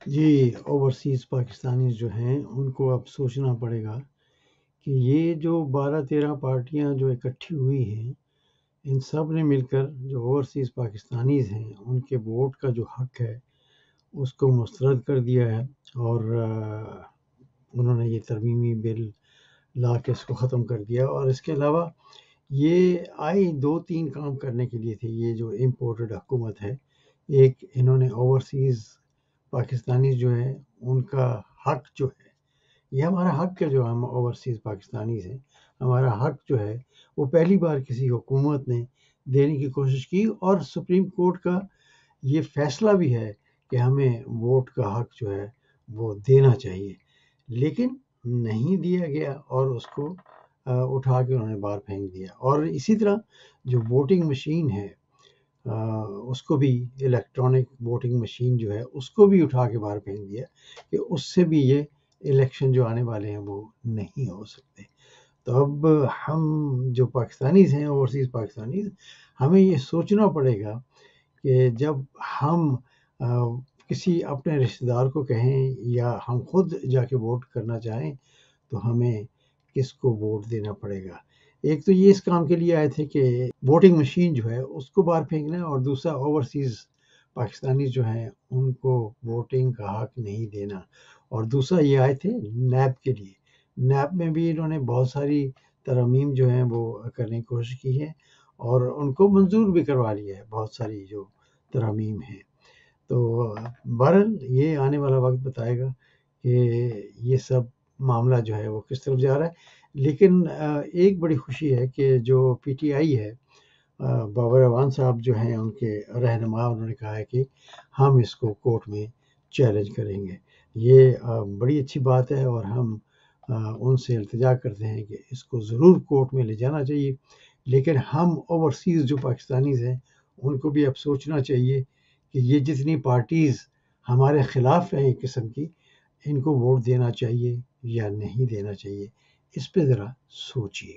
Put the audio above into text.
جی، overseas Pakistanis جو ہیں ان کو اب سوچنا پڑے گا کہ یہ جو 12-13 پارٹیاں جو اکٹھی ہوئی ہیں، ان سب نے مل کر جو اوورسیز پاکستانیز ہیں ان کے ووٹ کا جو حق ہے اس کو مسترد کر دیا ہے، اور انہوں نے یہ ترمیمی بل لا کے اس کو ختم کر دیا۔ اور اس کے علاوہ یہ آئی 2-3 کام کرنے کے لیے تھے، یہ جو امپورٹڈ حکومت ہے۔ ایک، انہوں نے اوورسیز پاکستانی جو ہے ان کا حق جو ہے، یہ ہمارا حق ہے، جو ہم اوورسیز پاکستانیز ہیں، ہمارا حق جو ہے وہ پہلی بار کسی حکومت نے دینے کی کوشش کی، اور سپریم کورٹ کا یہ فیصلہ بھی ہے کہ ہمیں ووٹ کا حق جو ہے وہ دینا چاہیے، لیکن نہیں دیا گیا، اور اس کو اٹھا کے انہوں نے باہر پھینک دیا۔ اور اسی طرح جو ووٹنگ مشین ہے، اس کو بھی، الیکٹرانک ووٹنگ مشین جو ہے اس کو بھی اٹھا کے باہر پھینک دیا کہ اس سے بھی یہ الیکشن جو آنے والے ہیں وہ نہیں ہو سکتے۔ تو اب ہم جو پاکستانیز ہیں، اوورسیز پاکستانیز، ہمیں یہ سوچنا پڑے گا کہ جب ہم کسی اپنے رشتہ دار کو کہیں یا ہم خود جا کے ووٹ کرنا چاہیں تو ہمیں کس کو ووٹ دینا پڑے گا۔ ایک تو یہ اس کام کے لیے آئے تھے کہ ووٹنگ مشین جو ہے اس کو باہر پھینکنا ہے، اور دوسرا اوورسیز پاکستانی جو ہیں ان کو ووٹنگ کا حق نہیں دینا، اور دوسرا یہ آئے تھے نیب کے لیے۔ نیب میں بھی انہوں نے بہت ساری ترامیم جو ہیں وہ کرنے کی کوشش کی ہے، اور ان کو منظور بھی کروا لیا ہے بہت ساری جو ترامیم ہیں۔ تو بہرحال یہ آنے والا وقت بتائے گا کہ یہ سب معاملہ جو ہے وہ کس طرف جا رہا ہے۔ لیکن ایک بڑی خوشی ہے کہ جو پی ٹی آئی ہے، بابر اعوان صاحب جو ہیں ان کے رہنما، انہوں نے کہا ہے کہ ہم اس کو کورٹ میں چیلنج کریں گے۔ یہ بڑی اچھی بات ہے، اور ہم ان سے التجا کرتے ہیں کہ اس کو ضرور کورٹ میں لے جانا چاہیے۔ لیکن ہم اوورسیز جو پاکستانیز ہیں ان کو بھی اب سوچنا چاہیے کہ یہ جتنی پارٹیز ہمارے خلاف ہیں ایک قسم کی، ان کو ووٹ دینا چاہیے یا نہیں دینا چاہیے، اس پہ ذرا سوچیے۔